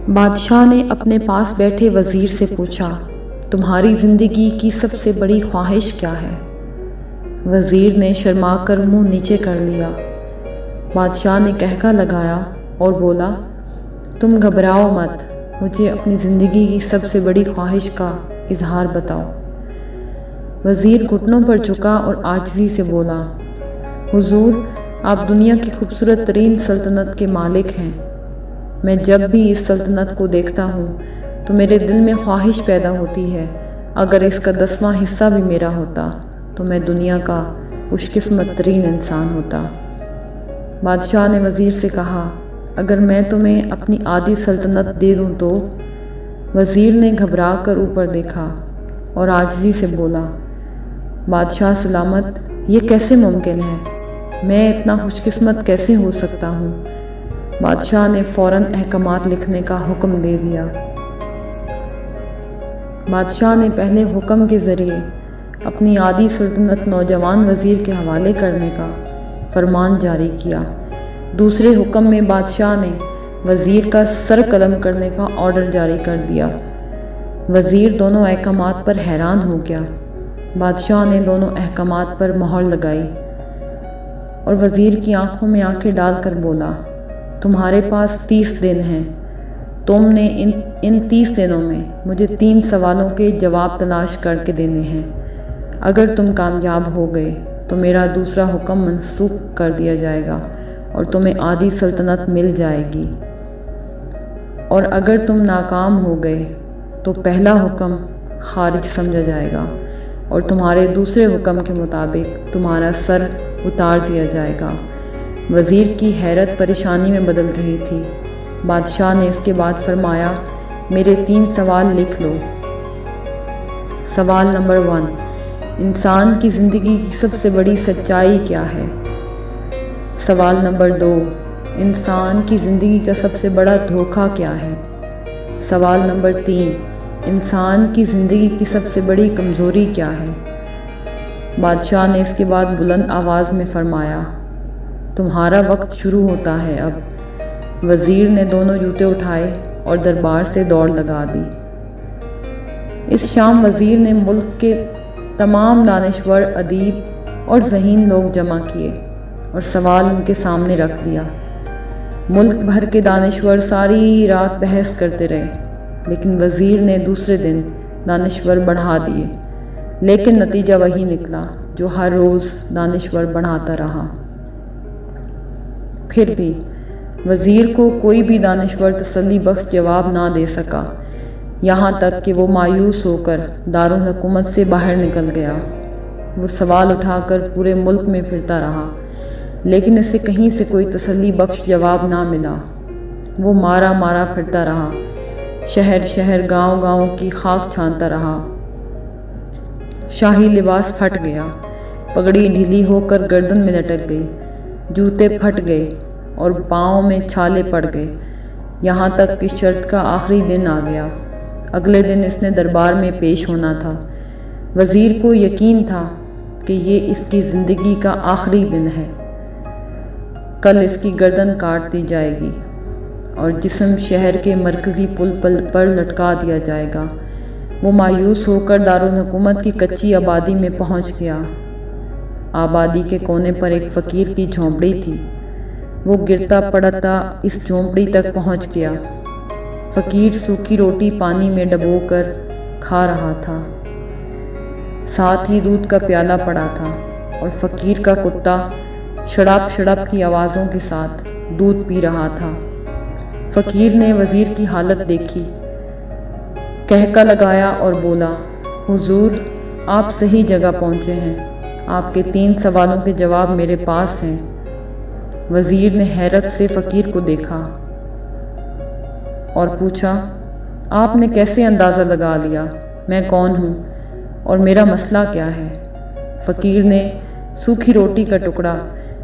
بادشاہ نے اپنے پاس بیٹھے وزیر سے پوچھا، تمہاری زندگی کی سب سے بڑی خواہش کیا ہے؟ وزیر نے شرما کر منہ نیچے کر لیا۔ بادشاہ نے کہکا لگایا اور بولا، تم گھبراؤ مت، مجھے اپنی زندگی کی سب سے بڑی خواہش کا اظہار بتاؤ۔ وزیر گھٹنوں پر جھکا اور عاجزی سے بولا، حضور، آپ دنیا کی خوبصورت ترین سلطنت کے مالک ہیں۔ میں جب بھی اس سلطنت کو دیکھتا ہوں تو میرے دل میں خواہش پیدا ہوتی ہے، اگر اس کا 10واں حصہ بھی میرا ہوتا تو میں دنیا کا خوش قسمت ترین انسان ہوتا۔ بادشاہ نے وزیر سے کہا، اگر میں تمہیں اپنی آدھی سلطنت دے دوں تو؟ وزیر نے گھبرا کر اوپر دیکھا اور عاجزی سے بولا، بادشاہ سلامت، یہ کیسے ممکن ہے؟ میں اتنا خوش قسمت کیسے ہو سکتا ہوں؟ بادشاہ نے فوراً احکامات لکھنے کا حکم دے دیا۔ بادشاہ نے پہلے حکم کے ذریعے اپنی آدھی سلطنت نوجوان وزیر کے حوالے کرنے کا فرمان جاری کیا۔ دوسرے حکم میں بادشاہ نے وزیر کا سر قلم کرنے کا آرڈر جاری کر دیا۔ وزیر دونوں احکامات پر حیران ہو گیا۔ بادشاہ نے دونوں احکامات پر مہر لگائی اور وزیر کی آنکھوں میں آنکھیں ڈال کر بولا، تمہارے پاس 30 دن ہیں۔ تم نے ان 30 دنوں میں مجھے 3 سوالوں کے جواب تلاش کر کے دینے ہیں۔ اگر تم کامیاب ہو گئے تو میرا دوسرا حکم منسوخ کر دیا جائے گا اور تمہیں آدھی سلطنت مل جائے گی، اور اگر تم ناکام ہو گئے تو پہلا حکم خارج سمجھا جائے گا اور تمہارے دوسرے حکم کے مطابق تمہارا سر اتار دیا جائے گا۔ وزیر کی حیرت پریشانی میں بدل رہی تھی۔ بادشاہ نے اس کے بعد فرمایا، میرے 3 سوال لکھ لو۔ سوال نمبر 1، انسان کی زندگی کی سب سے بڑی سچائی کیا ہے؟ سوال نمبر 2، انسان کی زندگی کا سب سے بڑا دھوکہ کیا ہے؟ سوال نمبر 3، انسان کی زندگی کی سب سے بڑی کمزوری کیا ہے؟ بادشاہ نے اس کے بعد بلند آواز میں فرمایا، تمہارا وقت شروع ہوتا ہے اب۔ وزیر نے دونوں جوتے اٹھائے اور دربار سے دوڑ لگا دی۔ اس شام وزیر نے ملک کے تمام دانشور، ادیب اور ذہین لوگ جمع کیے اور سوال ان کے سامنے رکھ دیا۔ ملک بھر کے دانشور ساری رات بحث کرتے رہے، لیکن وزیر نے دوسرے دن دانشور بڑھا دیے، لیکن نتیجہ وہی نکلا جو ہر روز دانشور بڑھاتا رہا۔ پھر بھی وزیر کو کوئی بھی دانشور تسلی بخش جواب نہ دے سکا، یہاں تک کہ وہ مایوس ہو کر دارالحکومت سے باہر نکل گیا۔ وہ سوال اٹھا کر پورے ملک میں پھرتا رہا، لیکن اسے کہیں سے کوئی تسلی بخش جواب نہ ملا۔ وہ مارا مارا پھرتا رہا، شہر شہر، گاؤں گاؤں کی خاک چھانتا رہا۔ شاہی لباس پھٹ گیا، پگڑی ڈھیلی ہو کر گردن میں لٹک گئی، جوتے پھٹ گئے اور پاؤں میں چھالے پڑ گئے، یہاں تک کہ شرط کا آخری دن آ گیا۔ اگلے دن اس نے دربار میں پیش ہونا تھا۔ وزیر کو یقین تھا کہ یہ اس کی زندگی کا آخری دن ہے۔ کل اس کی گردن کاٹ دی جائے گی اور جسم شہر کے مرکزی پل پر لٹکا دیا جائے گا۔ وہ مایوس ہو کر دارالحکومت کی کچی آبادی میں پہنچ گیا۔ آبادی کے کونے پر ایک فقیر کی جھونپڑی تھی۔ وہ گرتا پڑتا اس جھونپڑی تک پہنچ گیا۔ فقیر سوکھی روٹی پانی میں ڈبو کر کھا رہا تھا، ساتھ ہی دودھ کا پیالہ پڑا تھا، اور فقیر کا کتا شڑپ شڑپ کی آوازوں کے ساتھ دودھ پی رہا تھا۔ فقیر نے وزیر کی حالت دیکھی، کہکا لگایا اور بولا، حضور، آپ صحیح جگہ پہنچے ہیں، آپ کے 3 سوالوں کے جواب میرے پاس ہیں۔ وزیر نے حیرت سے فقیر کو دیکھا اور پوچھا، آپ نے کیسے اندازہ لگا لیا میں کون ہوں اور میرا مسئلہ کیا ہے؟ فقیر نے سوکھی روٹی کا ٹکڑا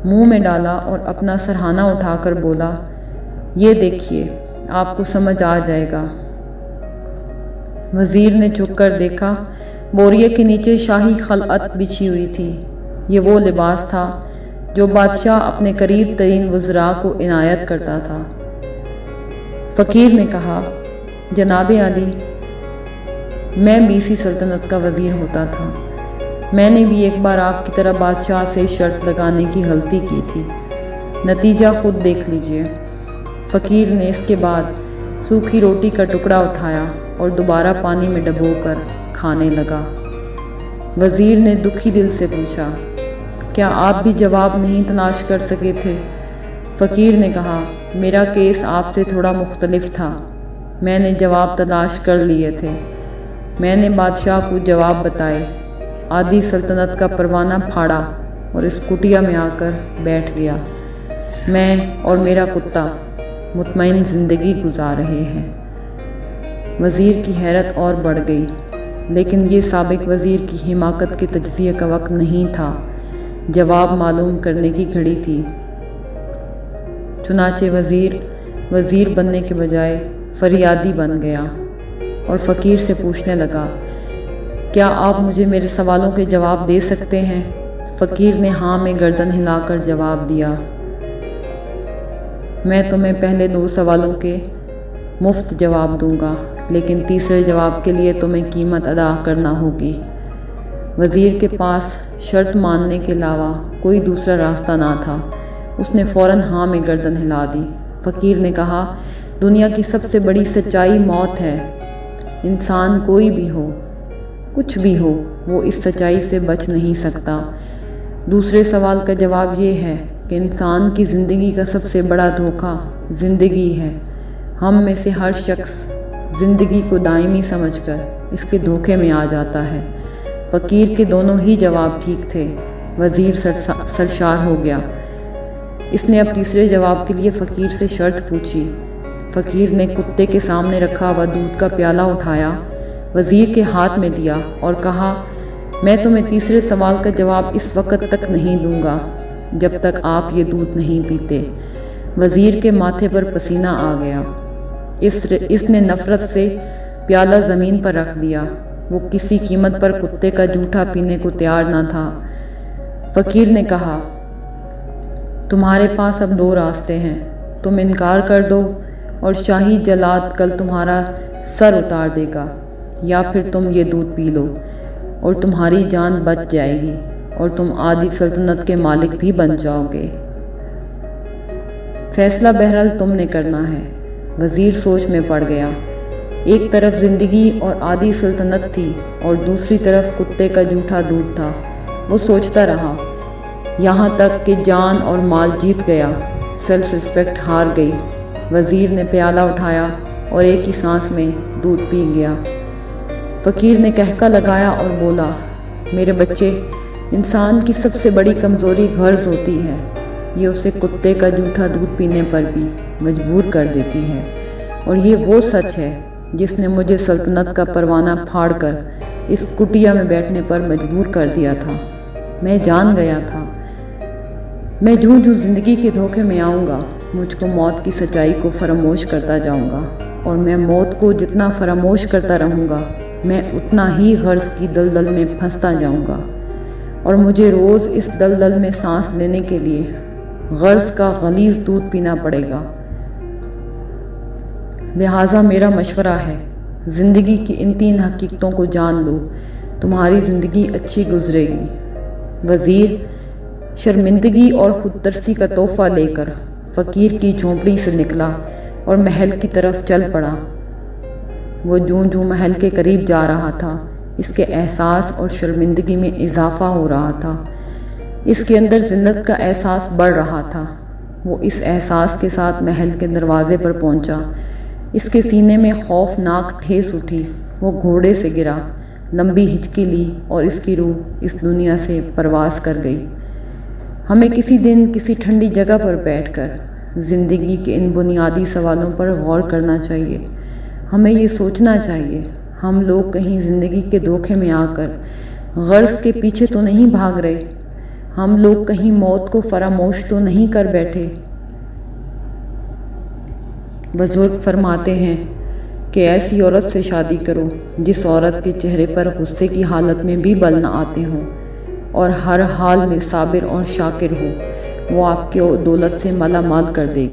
منہ میں ڈالا اور اپنا سرہانہ اٹھا کر بولا، یہ دیکھیے، آپ کو سمجھ آ جائے گا۔ وزیر نے جھک کر دیکھا، بوریے کے نیچے شاہی خلعت بچھی ہوئی تھی۔ یہ وہ لباس تھا جو بادشاہ اپنے قریب ترین وزراء کو عنایت کرتا تھا۔ فقیر نے کہا، جناب عالی، میں میسی سلطنت کا وزیر ہوتا تھا۔ میں نے بھی ایک بار آپ کی طرح بادشاہ سے شرط لگانے کی غلطی کی تھی، نتیجہ خود دیکھ لیجئے۔ فقیر نے اس کے بعد سوکھی روٹی کا ٹکڑا اٹھایا اور دوبارہ پانی میں ڈبو کر کھانے لگا۔ وزیر نے دکھی دل سے پوچھا، کیا آپ بھی جواب نہیں تلاش کر سکے تھے؟ فقیر نے کہا، میرا کیس آپ سے تھوڑا مختلف تھا، میں نے جواب تلاش کر لیے تھے۔ میں نے بادشاہ کو جواب بتائے، آدھی سلطنت کا پروانہ پھاڑا اور اس کٹیا میں آ کر بیٹھ گیا۔ میں اور میرا کتا مطمئن زندگی گزار رہے ہیں۔ وزیر کی حیرت اور بڑھ گئی، لیکن یہ سابق وزیر کی حماقت کے تجزیے کا وقت نہیں تھا، جواب معلوم کرنے کی گھڑی تھی۔ چنانچہ وزیر بننے کے بجائے فریادی بن گیا اور فقیر سے پوچھنے لگا، کیا آپ مجھے میرے سوالوں کے جواب دے سکتے ہیں؟ فقیر نے ہاں میں گردن ہلا کر جواب دیا، میں تمہیں پہلے 2 سوالوں کے مفت جواب دوں گا، لیکن تیسرے جواب کے لیے تمہیں قیمت ادا کرنا ہوگی۔ وزیر کے پاس شرط ماننے کے علاوہ کوئی دوسرا راستہ نہ تھا، اس نے فوراً ہاں میں گردن ہلا دی۔ فقیر نے کہا، دنیا کی سب سے بڑی سچائی موت ہے۔ انسان کوئی بھی ہو، کچھ بھی ہو، وہ اس سچائی سے بچ نہیں سکتا۔ دوسرے سوال کا جواب یہ ہے کہ انسان کی زندگی کا سب سے بڑا دھوکہ زندگی ہے۔ ہم میں سے ہر شخص زندگی کو دائمی سمجھ کر اس کے دھوکے میں آ جاتا ہے۔ فقیر کے دونوں ہی جواب ٹھیک تھے۔ وزیر سرشار ہو گیا۔ اس نے اب تیسرے جواب کے لیے فقیر سے شرط پوچھی۔ فقیر نے کتے کے سامنے رکھا ہوا دودھ کا پیالہ اٹھایا، وزیر کے ہاتھ میں دیا اور کہا، میں تمہیں تیسرے سوال کا جواب اس وقت تک نہیں دوں گا جب تک آپ یہ دودھ نہیں پیتے۔ وزیر کے ماتھے پر پسینہ آ گیا۔ اس نے نفرت سے پیالہ زمین پر رکھ دیا۔ وہ کسی قیمت پر کتے کا جوٹھا پینے کو تیار نہ تھا۔ فقیر نے کہا، تمہارے پاس اب 2 راستے ہیں، تم انکار کر دو اور شاہی جلاد کل تمہارا سر اتار دے گا، یا پھر تم یہ دودھ پی لو اور تمہاری جان بچ جائے گی اور تم آدھی سلطنت کے مالک بھی بن جاؤ گے۔ فیصلہ بہرحال تم نے کرنا ہے۔ وزیر سوچ میں پڑ گیا۔ ایک طرف زندگی اور آدھی سلطنت تھی اور دوسری طرف کتے کا جوٹھا دودھ تھا۔ وہ سوچتا رہا یہاں تک کہ جان اور مال جیت گیا، سیلف ریسپیکٹ ہار گئی۔ وزیر نے پیالہ اٹھایا اور ایک ہی سانس میں دودھ پی گیا۔ فقیر نے قہقہ لگایا اور بولا، میرے بچے، انسان کی سب سے بڑی کمزوری غرض ہوتی ہے، یہ اسے کتے کا جوٹھا دودھ پینے پر بھی مجبور کر دیتی ہے، اور یہ وہ سچ ہے جس نے مجھے سلطنت کا پروانہ پھاڑ کر اس کٹیا میں بیٹھنے پر مجبور کر دیا تھا۔ میں جان گیا تھا، میں جوں زندگی کے دھوکے میں آؤں گا، مجھ کو موت کی سچائی کو فراموش کرتا جاؤں گا، اور میں موت کو جتنا فراموش کرتا رہوں گا، میں اتنا ہی غرض کی دلدل میں پھنستا جاؤں گا، اور مجھے روز اس دلدل میں سانس لینے کے لیے غرض کا غلیظ دودھ پینا پڑے گا۔ لہٰذا میرا مشورہ ہے، زندگی کی ان 3 حقیقتوں کو جان لو، تمہاری زندگی اچھی گزرے گی۔ وزیر شرمندگی اور خود ترسی کا تحفہ لے کر فقیر کی جھونپڑی سے نکلا اور محل کی طرف چل پڑا۔ وہ جوں محل کے قریب جا رہا تھا، اس کے احساس اور شرمندگی میں اضافہ ہو رہا تھا۔ اس کے اندر ذلت کا احساس بڑھ رہا تھا۔ وہ اس احساس کے ساتھ محل کے دروازے پر پہنچا۔ اس کے سینے میں خوفناک ٹھیس اٹھی۔ وہ گھوڑے سے گرا، لمبی ہچکی لی اور اس کی روح اس دنیا سے پرواز کر گئی۔ ہمیں کسی دن کسی ٹھنڈی جگہ پر بیٹھ کر زندگی کے ان بنیادی سوالوں پر غور کرنا چاہیے۔ ہمیں یہ سوچنا چاہیے، ہم لوگ کہیں زندگی کے دھوکے میں آ کر غرض کے پیچھے تو نہیں بھاگ رہے، ہم لوگ کہیں موت کو فراموش تو نہیں کر بیٹھے۔ بزرگ فرماتے ہیں کہ ایسی عورت سے شادی کرو جس عورت کے چہرے پر غصے کی حالت میں بھی بل نہ آتے ہوں اور ہر حال میں صابر اور شاکر ہو، وہ آپ کے دولت سے مالا مال کر دے گی۔